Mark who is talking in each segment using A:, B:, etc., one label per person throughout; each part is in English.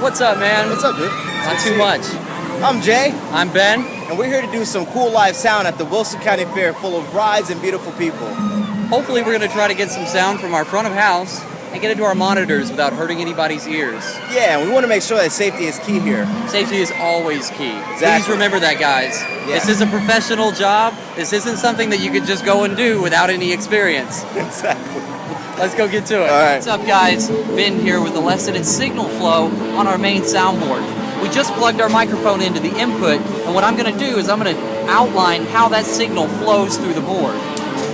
A: What's up, man?
B: What's up, dude?
A: Not too much.
B: I'm Jay.
A: I'm Ben.
B: And we're here to do some cool live sound at the Wilson County Fair full of rides and beautiful people.
A: Hopefully we're going to try to get some sound from our front of house and get into our monitors without hurting anybody's ears.
B: Yeah, and we want to make sure that safety is key here.
A: Safety is always key.
B: Exactly.
A: Please remember that, guys.
B: Yeah.
A: This is a professional job. This isn't something that you could just go and do without any experience.
B: Exactly.
A: Let's go get to it.
B: All right.
A: What's up, guys? Ben here with a lesson in signal flow on our main soundboard. We just plugged our microphone into the input, and what I'm going to do is I'm going to outline how that signal flows through the board.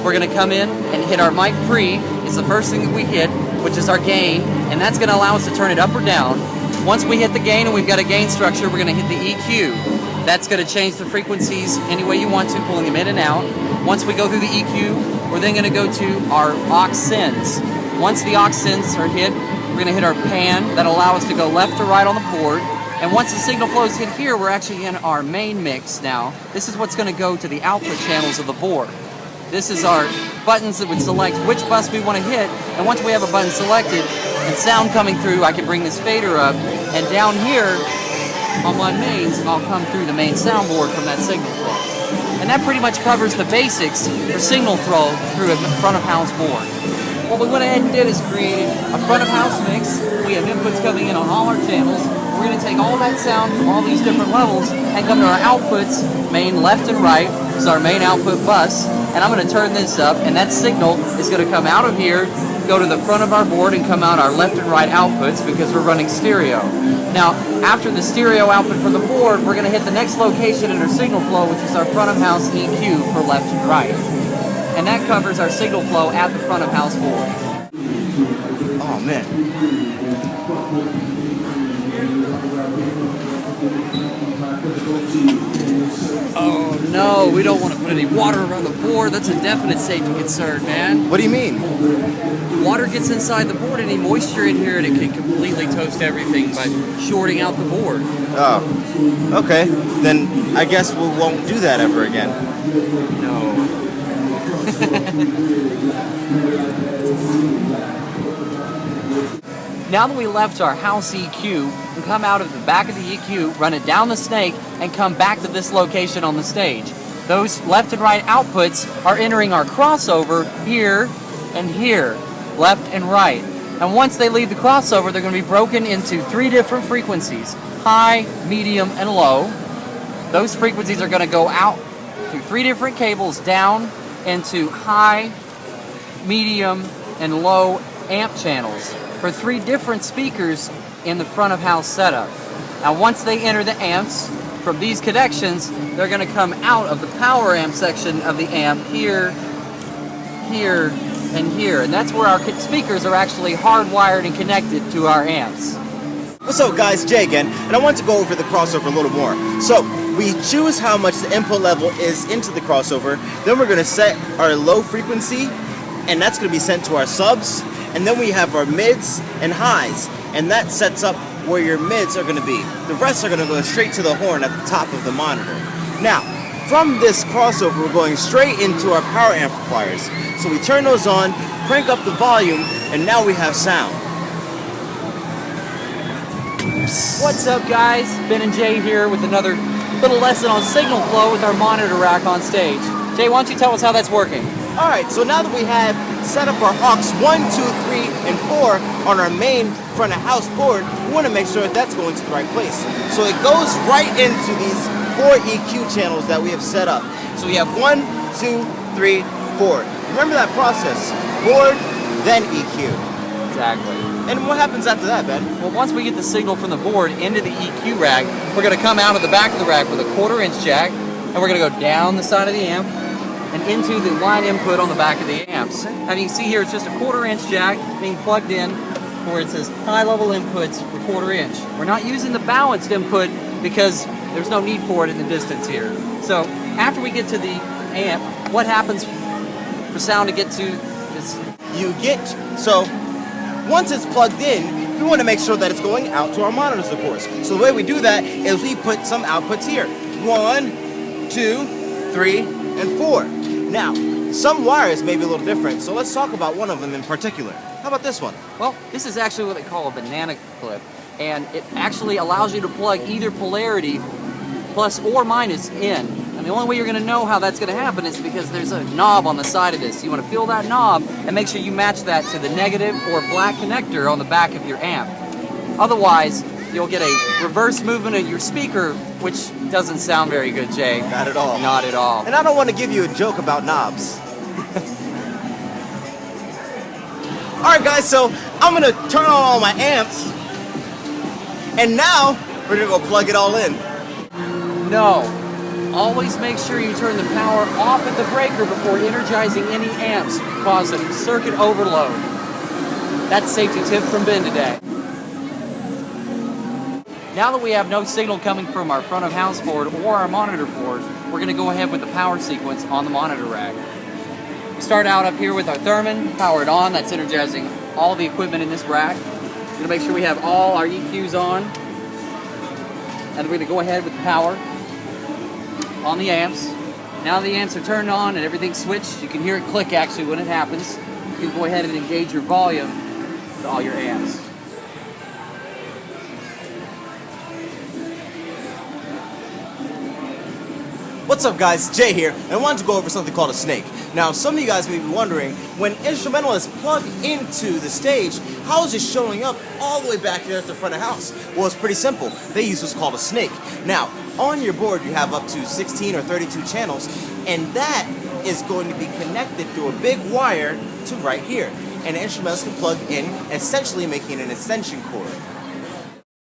A: We're going to come in and hit our mic pre. It's the first thing that we hit, which is our gain, and that's going to allow us to turn it up or down. Once we hit the gain and we've got a gain structure, we're going to hit the EQ. That's going to change the frequencies any way you want to, pulling them in and out. Once we go through the EQ, we're then going to go to our aux sends. Once the aux sends are hit, we're going to hit our pan. That'll allow us to go left or right on the board. And once the signal flows hit here, we're actually in our main mix now. This is what's going to go to the output channels of the board. This is our buttons that would select which bus we want to hit. And once we have a button selected and sound coming through, I can bring this fader up. And down here on my mains, I'll come through the main soundboard from that signal flow. And that pretty much covers the basics for signal flow through a front of house board. What we went ahead and did is created a front of house mix. We have inputs coming in on all our channels. We're going to take all that sound from all these different levels and come to our outputs, main left and right. This is our main output bus. And I'm going to turn this up, and that signal is going to come out of here, go to the front of our board, and come out our left and right outputs because we're running stereo. Now, after the stereo output from the board, we're going to hit the next location in our signal flow, which is our front of house EQ for left and right. And that covers our signal flow at the front of house board.
B: Oh, man.
A: Oh no, we don't want to put any water around the board. That's a definite safety concern, man.
B: What do you mean?
A: Water gets inside the board, any moisture in here, and it can completely toast everything by shorting out the board.
B: Oh, okay. Then I guess we won't do that ever again.
A: No. Now that we left our house EQ, we come out of the back of the EQ, run it down the snake, and come back to this location on the stage. Those left and right outputs are entering our crossover here and here, left and right. And once they leave the crossover, they're going to be broken into 3 different frequencies, high, medium, and low. Those frequencies are going to go out through 3 different cables down into high, medium, and low amp channels for 3 different speakers in the front of house setup. Now once they enter the amps, from these connections, they're going to come out of the power amp section of the amp here, here, and here. And that's where our speakers are actually hardwired and connected to our amps.
B: What's up, guys? Jay again, and I want to go over the crossover a little more. So we choose how much the input level is into the crossover. Then we're going to set our low frequency, and that's going to be sent to our subs. And then we have our mids and highs, and that sets up where your mids are going to be. The rest are going to go straight to the horn at the top of the monitor. Now, from this crossover, we're going straight into our power amplifiers. So we turn those on, crank up the volume, and now we have sound.
A: What's up, guys? Ben and Jay here with another little lesson on signal flow with our monitor rack on stage. Jay, why don't you tell us how that's working?
B: Alright, so now that we have set up our aux 1, 2, 3, and 4 on our main front of house board, we want to make sure that that's going to the right place. So it goes right into these 4 EQ channels that we have set up. So we have 1, 2, 3, 4. Remember that process. Board, then EQ.
A: Exactly.
B: And what happens after that, Ben?
A: Well, once we get the signal from the board into the EQ rack, we're going to come out of the back of the rack with a 1/4-inch jack, and we're going to go down the side of the amp and into the line input on the back of the amps. Now you can see here it's just a 1/4-inch jack being plugged in where it says high level inputs for 1/4-inch. We're not using the balanced input because there's no need for it in the distance here. So after we get to the amp, what happens for sound to get to this?
B: So once it's plugged in, we want to make sure that it's going out to our monitors, of course. So the way we do that is we put some outputs here. 1, 2, 3, and 4. Now, Some wires may be a little different, so let's talk about one of them in particular. How about this one?
A: Well, this is actually what they call a banana clip, and it actually allows you to plug either polarity, plus or minus, in. And the only way you're going to know how that's going to happen is because there's a knob on the side of this. You want to feel that knob and make sure you match that to the negative or black connector on the back of your amp. Otherwise, you'll get a reverse movement of your speaker, which doesn't sound very good, Jay.
B: Not at all.
A: Not at all.
B: And I don't want to give you a joke about knobs. Alright guys, so I'm going to turn on all my amps, and now we're going to go plug it all in.
A: No. Always make sure you turn the power off at the breaker before energizing any amps, cause a circuit overload. That's a safety tip from Ben today. Now that we have no signal coming from our front of house board or our monitor board, we're going to go ahead with the power sequence on the monitor rack. We start out up here with our Thermin, powered on. That's energizing all the equipment in this rack. We're going to make sure we have all our EQs on. And we're going to go ahead with the power on the amps. Now the amps are turned on and everything's switched. You can hear it click actually when it happens. You can go ahead and engage your volume with all your amps.
B: What's up guys, Jay here, and I wanted to go over something called a snake. Now, some of you guys may be wondering, when instrumental is plugged into the stage, how is it showing up all the way back there at the front of house? Well, it's pretty simple. They use what's called a snake. Now, on your board you have up to 16 or 32 channels, and that is going to be connected through a big wire to right here. And the instrumentals can plug in, essentially making an extension cord.